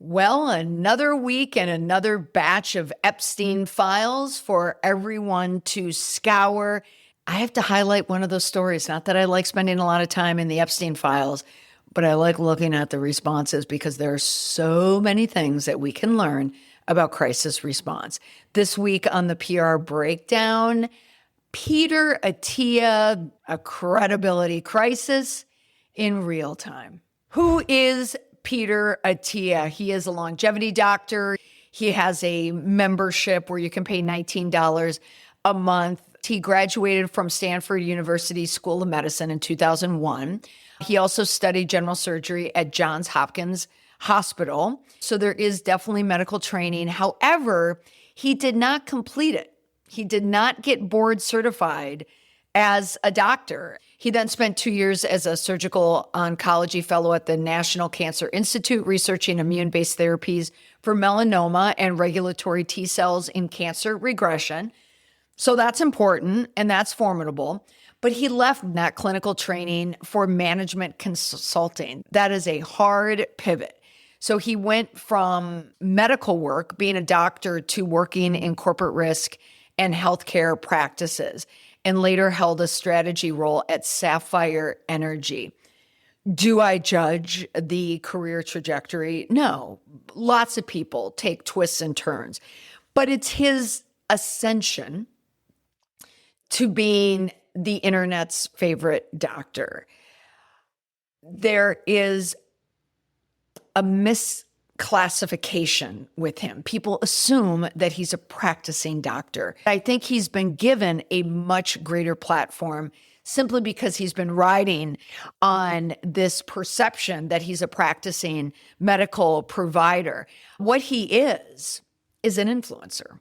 Well, another week and another batch of Epstein files for everyone to scour. I have to highlight one of those stories. Not that I like spending a lot of time in the Epstein files, but I like looking at the responses because there are so many things that we can learn about crisis response. This week on the PR breakdown, Peter Attia, a credibility crisis in real time. Who is Peter Attia? He is a longevity doctor. He has a membership where you can pay $19 a month. He graduated from Stanford University School of Medicine in 2001. He also studied general surgery at Johns Hopkins Hospital. So there is definitely medical training. However, he did not complete it. He did not get board certified as a doctor. He then spent 2 years as a surgical oncology fellow at the National Cancer Institute, researching immune-based therapies for melanoma and regulatory T cells in cancer regression. So that's important and that's formidable. But he left that clinical training for management consulting. That is a hard pivot. So he went from medical work, being a doctor, to working in corporate risk and healthcare practices, and later held a strategy role at Sapphire Energy. Do I judge the career trajectory? No. Lots of people take twists and turns, but it's his ascension to being the internet's favorite doctor. There is a misclassification with him. People assume that he's a practicing doctor. I think he's been given a much greater platform simply because he's been riding on this perception that he's a practicing medical provider. What he is an influencer.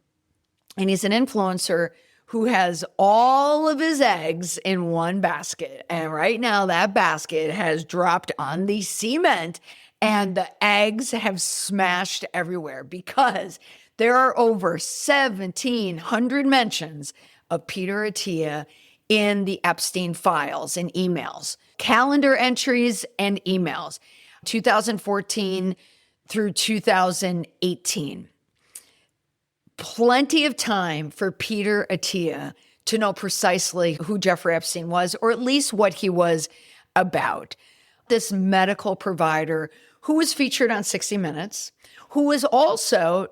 And he's an influencer who has all of his eggs in one basket. And right now that basket has dropped on the cement and the eggs have smashed everywhere because there are over 1,700 mentions of Peter Attia in the Epstein files and emails, calendar entries and emails, 2014 through 2018. Plenty of time for Peter Attia to know precisely who Jeffrey Epstein was, or at least what he was about. This medical provider who was featured on 60 Minutes, who was also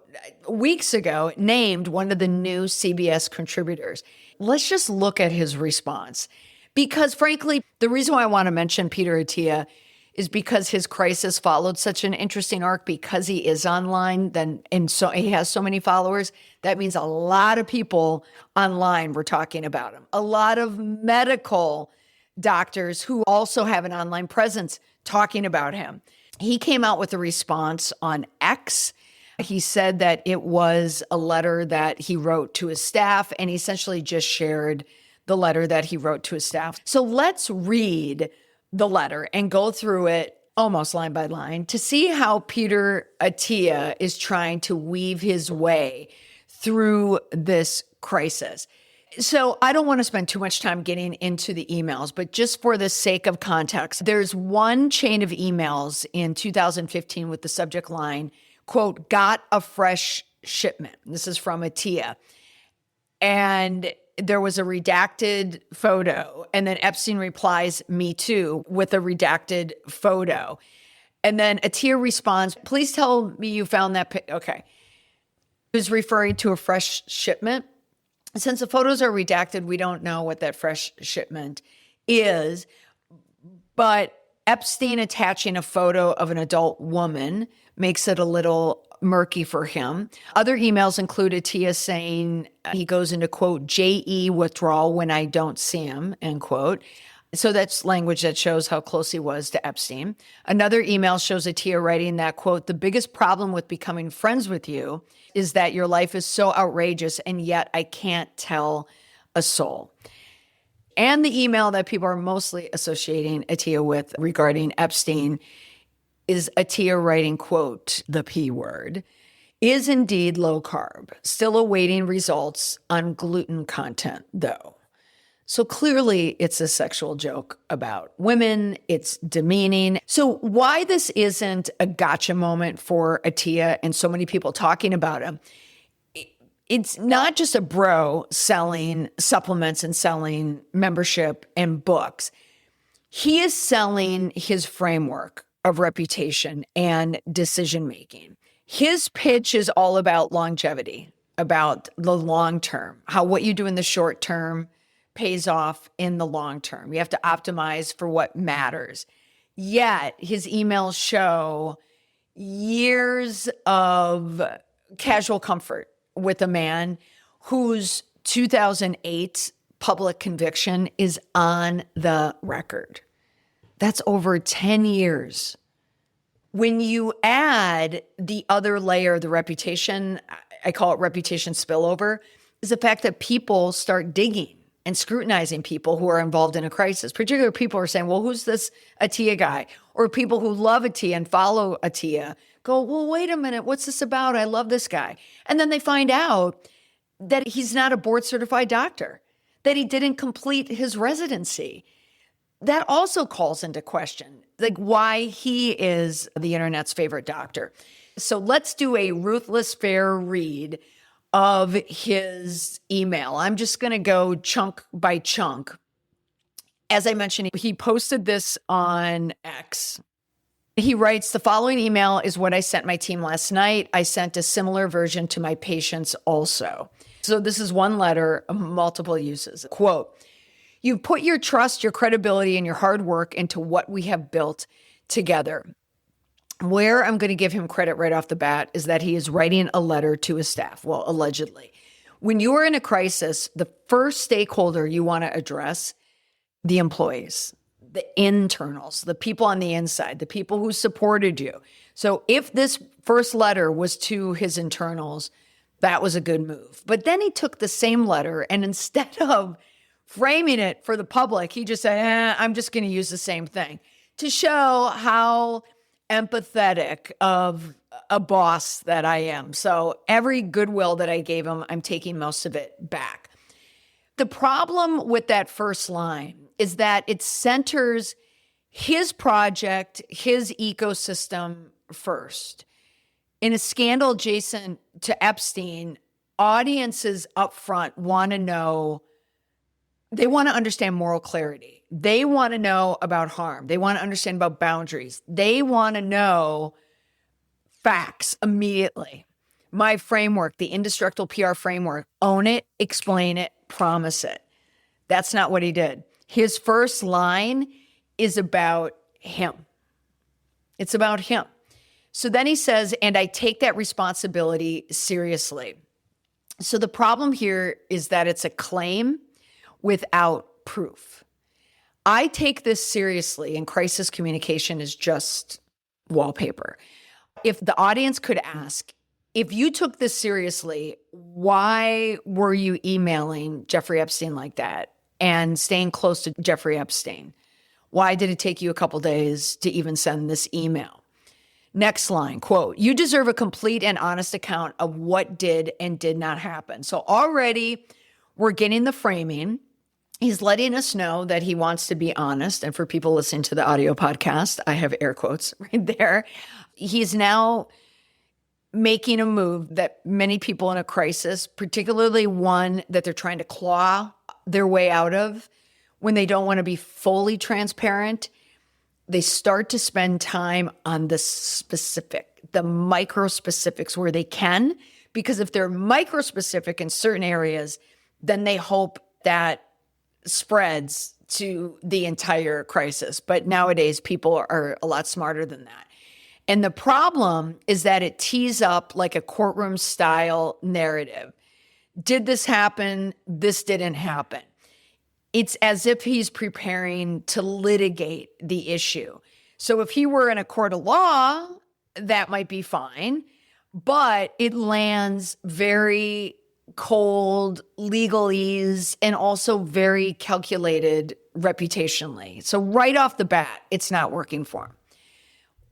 weeks ago named one of the new CBS contributors. Let's just look at his response. Because frankly, the reason why I want to mention Peter Attia is because his crisis followed such an interesting arc because he is online, and so he has so many followers. That means a lot of people online were talking about him. A lot of medical doctors who also have an online presence talking about him. He came out with a response on X. He said that it was a letter that he wrote to his staff, and he essentially just shared the letter that he wrote to his staff. So let's read the letter and go through it almost line by line to see how Peter Attia is trying to weave his way through this crisis. So I don't want to spend too much time getting into the emails, but just for the sake of context, there's one chain of emails in 2015 with the subject line, quote, "got a fresh shipment." This is from Attia. And there was a redacted photo, and then Epstein replies, "Me too," with a redacted photo. And then Attia responds, "Please tell me you found that okay. He was referring to a fresh shipment. Since the photos are redacted, we don't know what that fresh shipment is, but Epstein attaching a photo of an adult woman makes it a little murky for him. Other emails include Attia saying he goes into, quote, "JE withdrawal when I don't see him," end quote. So that's language that shows how close he was to Epstein. Another email shows Attia writing that, quote, "The biggest problem with becoming friends with you is that your life is so outrageous and yet I can't tell a soul." And the email that people are mostly associating Attia with regarding Epstein is Attia writing, quote, "The P word, is indeed low carb, still awaiting results on gluten content though." So clearly it's a sexual joke about women. It's demeaning. So why this isn't a gotcha moment for Attia and so many people talking about him, it's not just a bro selling supplements and selling membership and books. He is selling his framework of reputation and decision-making. His pitch is all about longevity, about the long term, how what you do in the short term pays off in the long term. You have to optimize for what matters. Yet his emails show years of casual comfort with a man whose 2008 public conviction is on the record. That's over 10 years. When you add the other layer, the reputation, I call it reputation spillover, is the fact that people start digging and scrutinizing people who are involved in a crisis. Particularly people are saying, well, who's this Attia guy? Or people who love Attia and follow Attia go, well, wait a minute, what's this about? I love this guy. And then they find out that he's not a board certified doctor, that he didn't complete his residency. That also calls into question, like, why he is the internet's favorite doctor. So let's do a ruthless fair read of his email. I'm just going to go chunk by chunk. As I mentioned, he posted this on X. He writes, the following email is what I sent my team last night. I sent a similar version to my patients also. So this is one letter, multiple uses. Quote, you've put your trust, your credibility, and your hard work into what we have built together. Where I'm going to give him credit right off the bat is that he is writing a letter to his staff. Well, allegedly. When you are in a crisis, the first stakeholder you want to address, the employees, the internals, the people on the inside, the people who supported you. So if this first letter was to his internals, that was a good move. But then he took the same letter and instead of framing it for the public, he just said, I'm just going to use the same thing to show how empathetic of a boss that I am. So every goodwill that I gave him, I'm taking most of it back. The problem with that first line is that it centers his project, his ecosystem first. In a scandal adjacent to Epstein, audiences up front want to know, they want to understand moral clarity. They want to know about harm. They want to understand about boundaries. They want to know facts immediately. My framework, the indestructible PR framework, own it, explain it, promise it. That's not what he did. His first line is about him. It's about him. So then he says, and I take that responsibility seriously. So the problem here is that it's a claim without proof. I take this seriously, and crisis communication is just wallpaper. If the audience could ask, if you took this seriously, why were you emailing Jeffrey Epstein like that and staying close to Jeffrey Epstein? Why did it take you a couple days to even send this email? Next line, quote, you deserve a complete and honest account of what did and did not happen. So already we're getting the framing. He's letting us know that he wants to be honest. And for people listening to the audio podcast, I have air quotes right there. He's now making a move that many people in a crisis, particularly one that they're trying to claw their way out of, when they don't want to be fully transparent, they start to spend time on the specific, the micro specifics where they can, because if they're micro specific in certain areas, then they hope that spreads to the entire crisis. But nowadays, people are a lot smarter than that. And the problem is that it tees up like a courtroom-style narrative. Did this happen? This didn't happen. It's as if he's preparing to litigate the issue. So if he were in a court of law, that might be fine, but it lands very cold legalese and also very calculated reputationally. So right off the bat, it's not working for him.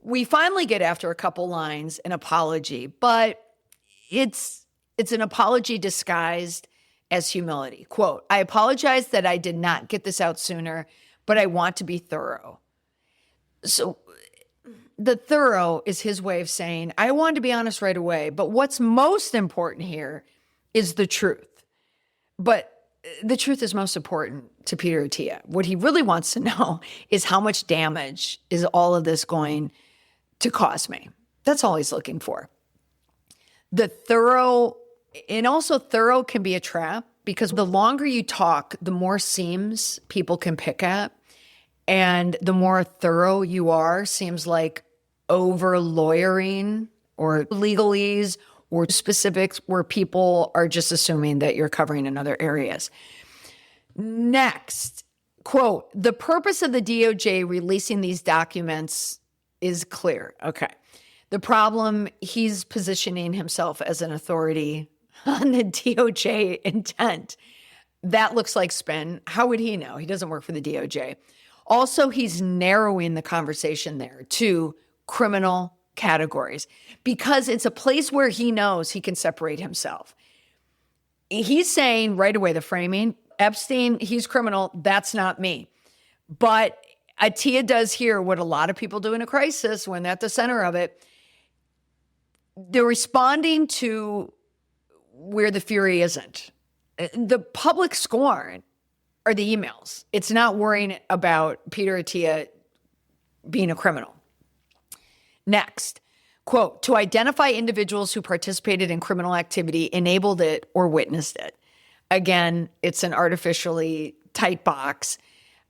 We finally get, after a couple lines, an apology, but it's an apology disguised as humility. Quote, I apologize that I did not get this out sooner, but I want to be thorough. So the thorough is his way of saying, I wanted to be honest right away, but what's most important here is the truth. But the truth is most important to Peter Attia. What he really wants to know is how much damage is all of this going to cause me. That's all he's looking for. The thorough, and also thorough can be a trap because the longer you talk, the more seams people can pick at. And the more thorough you are, seems like over lawyering or legalese or specifics where people are just assuming that you're covering in other areas. Next, quote, the purpose of the DOJ releasing these documents is clear. Okay. The problem, he's positioning himself as an authority on the DOJ intent. That looks like spin. How would he know? He doesn't work for the DOJ. Also, he's narrowing the conversation there to criminal categories because it's a place where he knows he can separate himself. He's saying right away, the framing, Epstein, he's criminal. That's not me. But Attia does here what a lot of people do in a crisis when they're at the center of it. They're responding to where the fury isn't. The public scorn are the emails. It's not worrying about Peter Attia being a criminal. Next, quote, to identify individuals who participated in criminal activity, enabled it, or witnessed it. Again, it's an artificially tight box.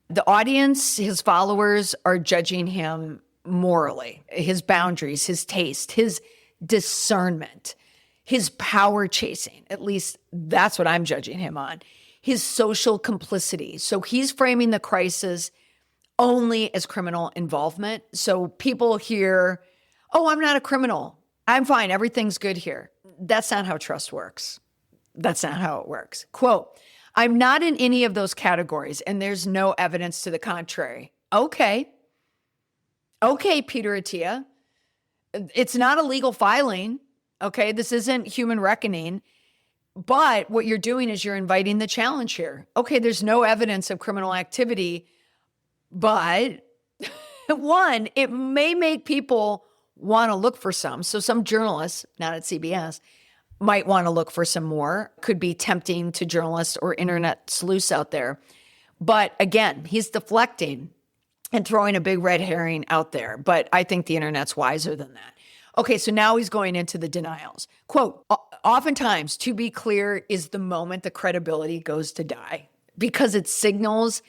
The audience, his followers, are judging him morally, his boundaries, his taste, his discernment, his power chasing. At least that's what I'm judging him on. His social complicity. So he's framing the crisis only as criminal involvement. So people hear, oh, I'm not a criminal. I'm fine. Everything's good here. That's not how trust works. That's not how it works. Quote, I'm not in any of those categories, and there's no evidence to the contrary. Okay. Okay, Peter Attia. It's not a legal filing. Okay, this isn't human reckoning. But what you're doing is you're inviting the challenge here. Okay, there's no evidence of criminal activity, but one, it may make people want to look for some. So some journalists, not at CBS, might want to look for some more. Could be tempting to journalists or internet sleuths out there. But again, he's deflecting and throwing a big red herring out there. But I think the internet's wiser than that. Okay, so now he's going into the denials. Quote, oftentimes, to be clear, is the moment the credibility goes to die because it signals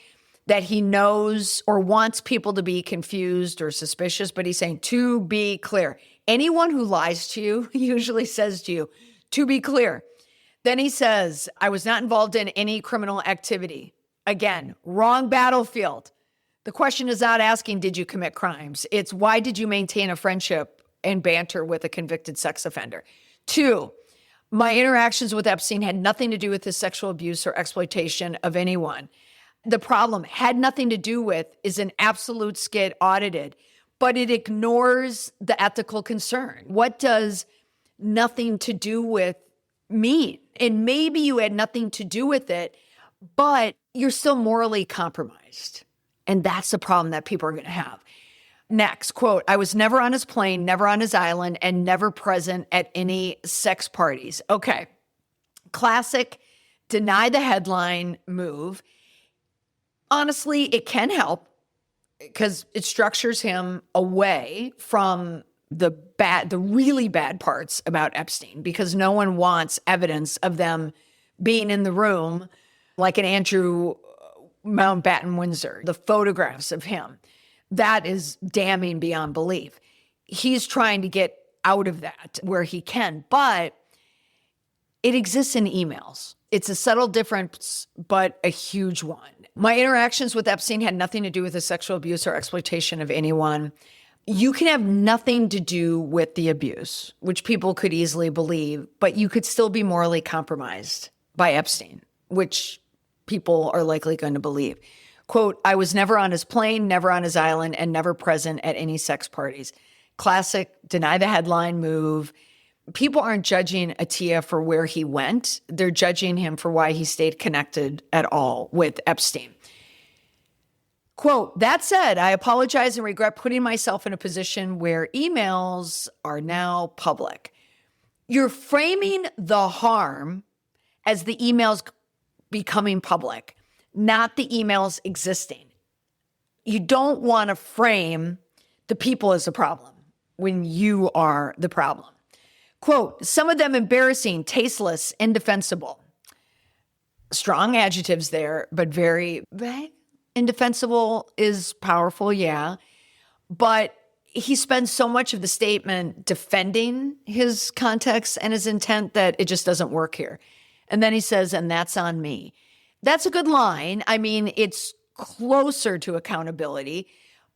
that he knows or wants people to be confused or suspicious, but he's saying, to be clear. Anyone who lies to you usually says to you, to be clear. Then he says, I was not involved in any criminal activity. Again, wrong battlefield. The question is not asking, did you commit crimes? It's why did you maintain a friendship and banter with a convicted sex offender? 2, my interactions with Epstein had nothing to do with his sexual abuse or exploitation of anyone. The problem had nothing to do with is an absolute skid audited, but it ignores the ethical concern. What does nothing to do with mean? And maybe you had nothing to do with it, but you're still morally compromised. And that's the problem that people are going to have. Next, quote, I was never on his plane, never on his island, and never present at any sex parties. Okay. Classic deny the headline move. Honestly, it can help because it structures him away from the really bad parts about Epstein because no one wants evidence of them being in the room like an Andrew Mountbatten Windsor, the photographs of him. That is damning beyond belief. He's trying to get out of that where he can, but it exists in emails. It's a subtle difference, but a huge one. My interactions with Epstein had nothing to do with the sexual abuse or exploitation of anyone. You can have nothing to do with the abuse, which people could easily believe, but you could still be morally compromised by Epstein, which people are likely going to believe. Quote, I was never on his plane, never on his island, and never present at any sex parties. Classic deny the headline move people aren't judging Attia for where he went. They're judging him for why he stayed connected at all with Epstein. Quote, that said, I apologize and regret putting myself in a position where emails are now public. You're framing the harm as the emails becoming public, not the emails existing. You don't want to frame the people as a problem when you are the problem. Quote, some of them embarrassing, tasteless, indefensible. Strong adjectives there, but very vague. Indefensible is powerful, yeah. But he spends so much of the statement defending his context and his intent that it just doesn't work here. And then he says, and that's on me. That's a good line. I mean, it's closer to accountability,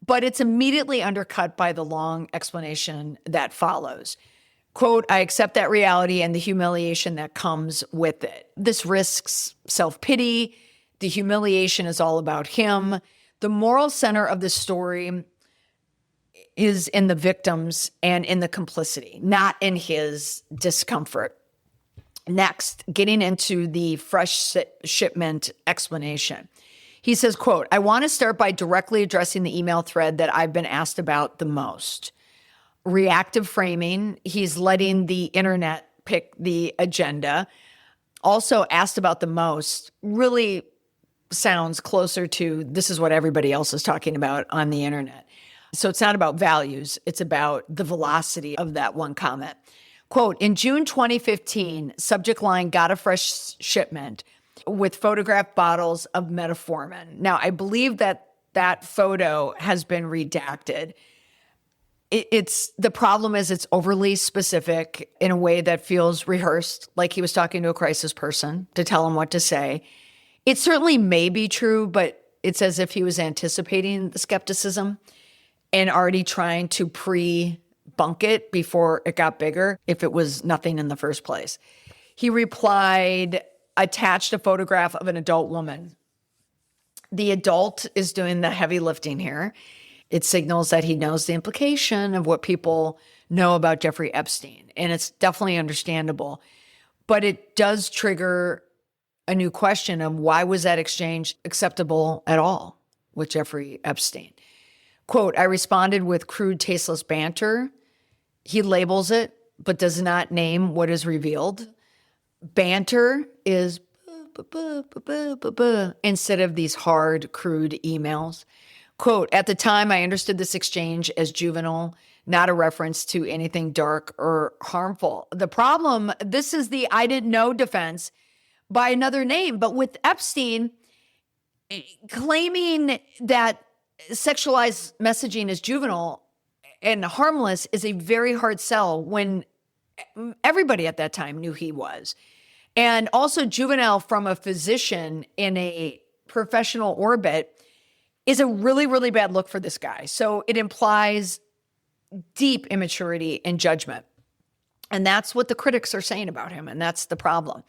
but it's immediately undercut by the long explanation that follows. Quote, I accept that reality and the humiliation that comes with it. This risks self-pity. The humiliation is all about him. The moral center of the story is in the victims and in the complicity, not in his discomfort. Next, getting into the fresh shipment explanation. He says, quote, I want to start by directly addressing the email thread that I've been asked about the most. Reactive framing. He's letting the internet pick the agenda. Also asked about the most really sounds closer to this is what everybody else is talking about on the internet. So it's not about values. It's about the velocity of that one comment. Quote, in June 2015, subject line got a fresh shipment with photographed bottles of metformin. Now, I believe that that photo has been redacted. The problem is it's overly specific in a way that feels rehearsed, like he was talking to a crisis person to tell him what to say. It certainly may be true, but it's as if he was anticipating the skepticism and already trying to pre-bunk it before it got bigger, if it was nothing in the first place. He replied, attached a photograph of an adult woman. The adult is doing the heavy lifting here. It signals that he knows the implication of what people know about Jeffrey Epstein, and it's definitely understandable. But it does trigger a new question of why was that exchange acceptable at all with Jeffrey Epstein? Quote, I responded with crude, tasteless banter. He labels it, but does not name what is revealed. Banter is instead of these hard, crude emails. Quote, at the time, I understood this exchange as juvenile, not a reference to anything dark or harmful. The problem, this is the I didn't know defense by another name. But with Epstein, claiming that sexualized messaging is juvenile and harmless is a very hard sell when everybody at that time knew he was. And also juvenile from a physician in a professional orbit is a really, really bad look for this guy. So it implies deep immaturity and judgment. And that's what the critics are saying about him. And that's the problem.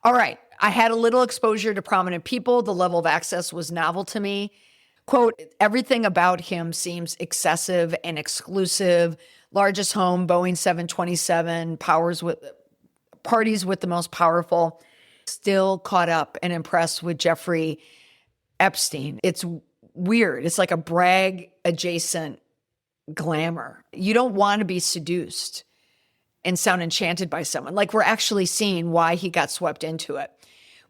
All right. I had a little exposure to prominent people. The level of access was novel to me. Quote, everything about him seems excessive and exclusive. Largest home, Boeing 727, parties with the most powerful. Still caught up and impressed with Jeffrey Epstein. It's weird. It's like a brag adjacent glamour. You don't want to be seduced and sound enchanted by someone. Like we're actually seeing why he got swept into it.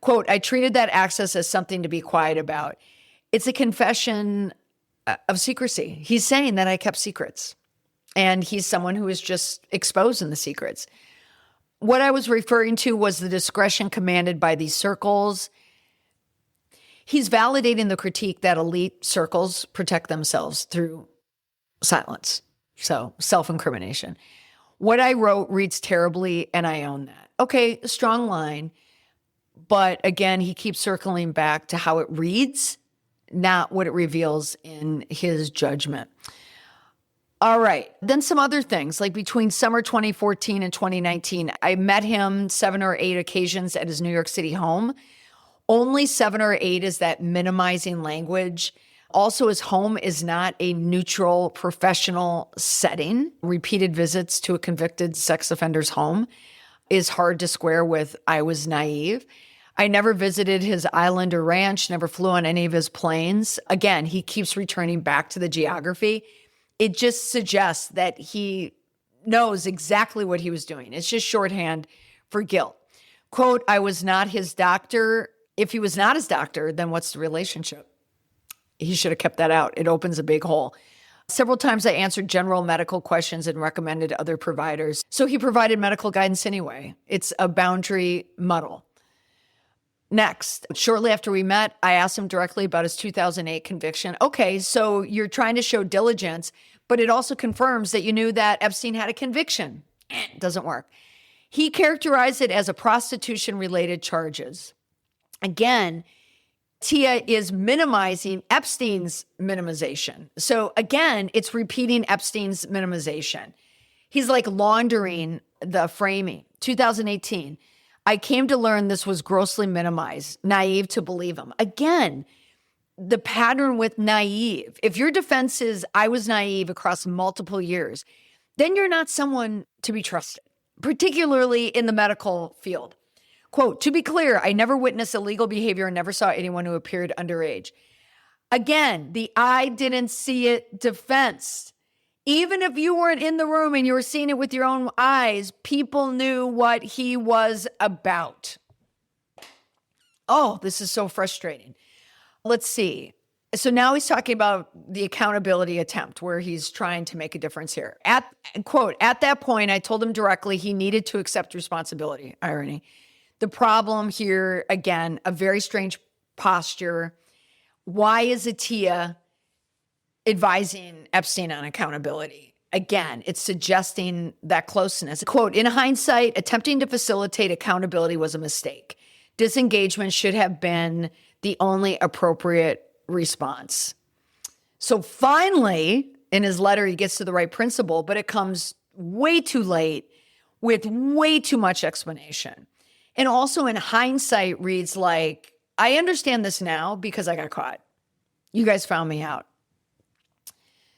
Quote, I treated that access as something to be quiet about. It's a confession of secrecy. He's saying that I kept secrets. And he's someone who is just exposing the secrets. What I was referring to was the discretion commanded by these circles. He's validating the critique that elite circles protect themselves through silence. So self-incrimination. What I wrote reads terribly, and I own that. Okay, a strong line. But again, he keeps circling back to how it reads, not what it reveals in his judgment. All right. Then some other things, like between summer 2014 and 2019, I met him 7 or 8 occasions at his New York City home. Only 7 or 8 is that minimizing language. Also, his home is not a neutral professional setting. Repeated visits to a convicted sex offender's home is hard to square with "I was naive." I never visited his island or ranch, never flew on any of his planes. Again, he keeps returning back to the geography. It just suggests that he knows exactly what he was doing. It's just shorthand for guilt. Quote, "I was not his doctor." If he was not his doctor, then what's the relationship? He should have kept that out. It opens a big hole. Several times I answered general medical questions and recommended other providers. So he provided medical guidance anyway. It's a boundary muddle. Next, shortly after we met, I asked him directly about his 2008 conviction. Okay, so you're trying to show diligence, but it also confirms that you knew that Epstein had a conviction. It doesn't work. He characterized it as a prostitution-related charges. Again, Attia is minimizing Epstein's minimization. So again, it's repeating Epstein's minimization. He's like laundering the framing. 2018, I came to learn this was grossly minimized, naive to believe him. Again, the pattern with naive. If your defense is, I was naive across multiple years, then you're not someone to be trusted, particularly in the medical field. Quote, "To be clear, I never witnessed illegal behavior and never saw anyone who appeared underage." Again, the "I didn't see it" defense. Even if you weren't in the room and you were seeing it with your own eyes, people knew what he was about. Oh, this is so frustrating. Let's see. So now he's talking about the accountability attempt where he's trying to make a difference here. Quote, "At that point, I told him directly he needed to accept responsibility." Irony. The problem here, again, a very strange posture. Why is Attia advising Epstein on accountability? Again, it's suggesting that closeness. Quote, "In hindsight, attempting to facilitate accountability was a mistake. Disengagement should have been the only appropriate response." So finally, in his letter, he gets to the right principle, but it comes way too late with way too much explanation. And also in hindsight reads like, I understand this now because I got caught. You guys found me out.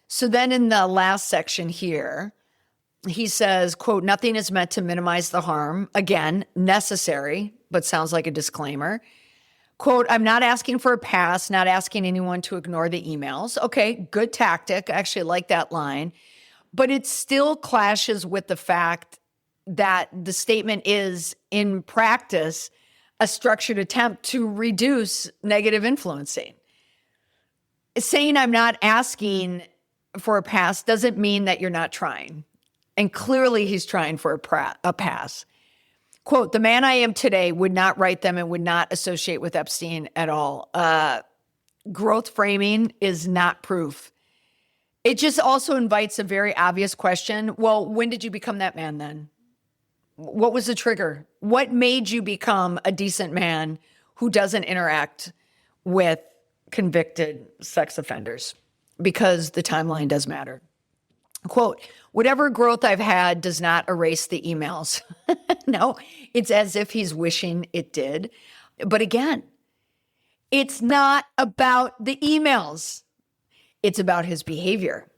So then in the last section here, he says, quote, "Nothing is meant to minimize the harm." Again, necessary, but sounds like a disclaimer. Quote, "I'm not asking for a pass, not asking anyone to ignore the emails." Okay, good tactic. I actually like that line. But it still clashes with the fact that the statement is, in practice, a structured attempt to reduce negative influencing. Saying I'm not asking for a pass doesn't mean that you're not trying. And clearly he's trying for a pass. Quote, "The man I am today would not write them and would not associate with Epstein at all." Growth framing is not proof. It just also invites a very obvious question. Well, when did you become that man then? What was the trigger? What made you become a decent man who doesn't interact with convicted sex offenders? Because the timeline does matter. Quote, "Whatever growth I've had does not erase the emails." No, it's as if he's wishing it did. But again, it's not about the emails. It's about his behavior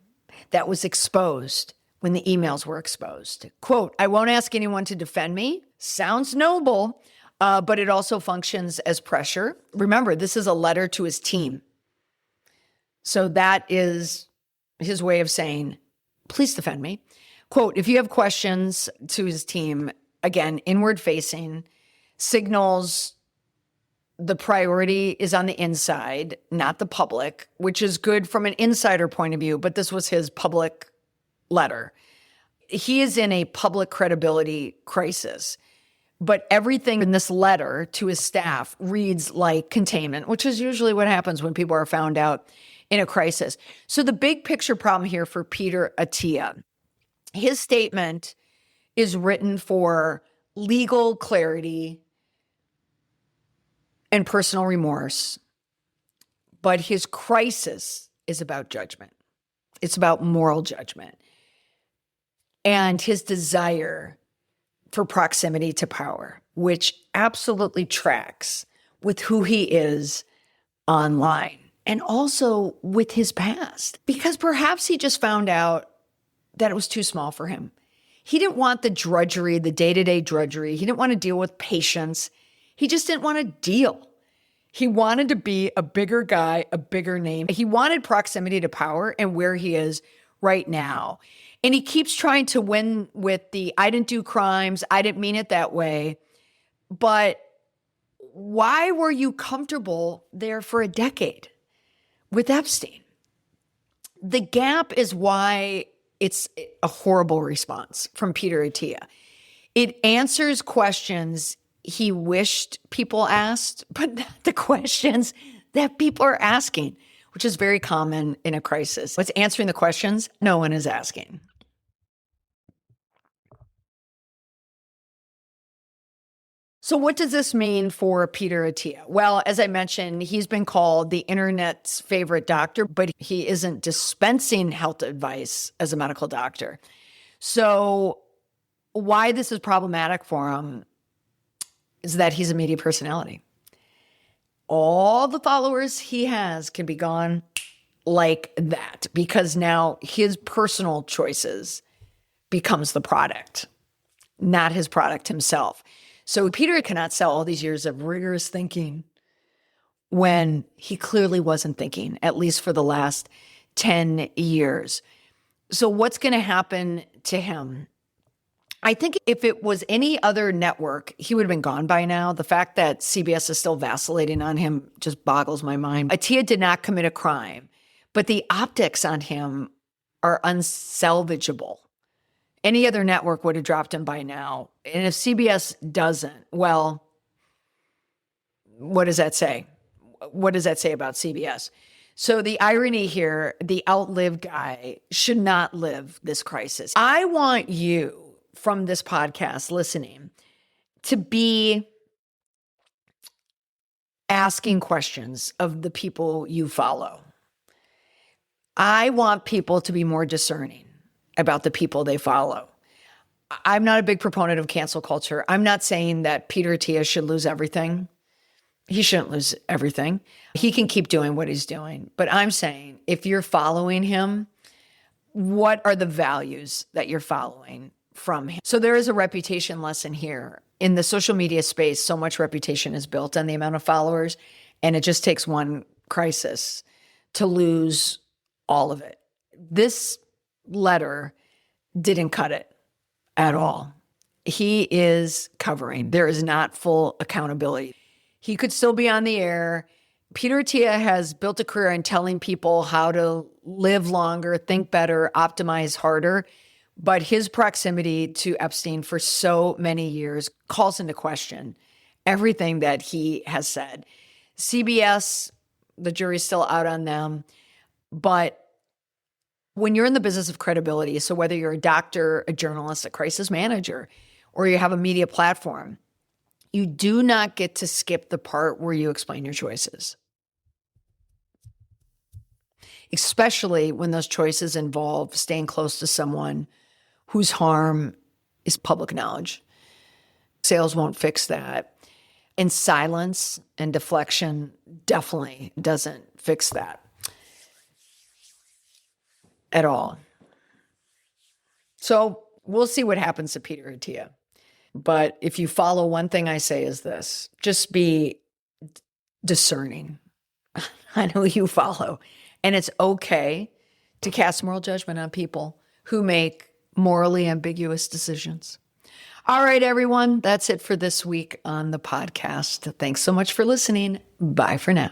that was exposed when the emails were exposed. Quote, "I won't ask anyone to defend me." Sounds noble, but it also functions as pressure. Remember, this is a letter to his team. So that is his way of saying, please defend me. Quote, "If you have questions," to his team, again, inward facing, signals the priority is on the inside, not the public, which is good from an insider point of view, but this was his public letter. He is in a public credibility crisis, but everything in this letter to his staff reads like containment, which is usually what happens when people are found out in a crisis. So the big picture problem here for Peter Attia, his statement is written for legal clarity and personal remorse, but his crisis is about judgment. It's about moral judgment and his desire for proximity to power, which absolutely tracks with who he is online. and also with his past, because perhaps he just found out that it was too small for him. He didn't want the drudgery, the day-to-day drudgery. He didn't want to deal with patients. He just didn't want to deal. He wanted to be a bigger guy, a bigger name. He wanted proximity to power and where he is right now. And he keeps trying to win with the, I didn't do crimes, I didn't mean it that way. But why were you comfortable there for a decade with Epstein? The gap is why it's a horrible response from Peter Attia. It answers questions he wished people asked, but not the questions that people are asking, which is very common in a crisis. It's answering the questions no one is asking. So what does this mean for Peter Attia? Well, as I mentioned, he's been called the internet's favorite doctor, but he isn't dispensing health advice as a medical doctor. So why this is problematic for him is that he's a media personality. All the followers he has can be gone like that because now his personal choices becomes the product, not his product himself. So Peter cannot sell all these years of rigorous thinking when he clearly wasn't thinking, at least for the last 10 years. So what's going to happen to him? I think if it was any other network, he would have been gone by now. The fact that CBS is still vacillating on him just boggles my mind. Attia did not commit a crime, but the optics on him are unsalvageable. Any other network would have dropped him by now. And if CBS doesn't, well, what does that say? What does that say about CBS? So the irony here, the outlived guy should not live this crisis. I want you from this podcast listening to be asking questions of the people you follow. I want people to be more discerning about the people they follow. I'm not a big proponent of cancel culture. I'm not saying that Peter Attia should lose everything. He shouldn't lose everything. He can keep doing what he's doing. But I'm saying if you're following him, what are the values that you're following from him? So there is a reputation lesson here. In the social media space, so much reputation is built on the amount of followers, and it just takes one crisis to lose all of it. This letter didn't cut it at all. He is covering. There is not full accountability. He could still be on the air. Peter Attia has built a career in telling people how to live longer, think better, optimize harder. But his proximity to Epstein for so many years calls into question everything that he has said. CBS, the jury's still out on them. But when you're in the business of credibility, so whether you're a doctor, a journalist, a crisis manager, or you have a media platform, you do not get to skip the part where you explain your choices. Especially when those choices involve staying close to someone whose harm is public knowledge. Sales won't fix that. And silence and deflection definitely doesn't fix that at all. So we'll see what happens to Peter Attia. But if you follow, one thing I say is this: just be discerning on who you follow. And it's okay to cast moral judgment on people who make morally ambiguous decisions. All right, everyone, that's it for this week on the podcast. Thanks so much for listening. Bye for now.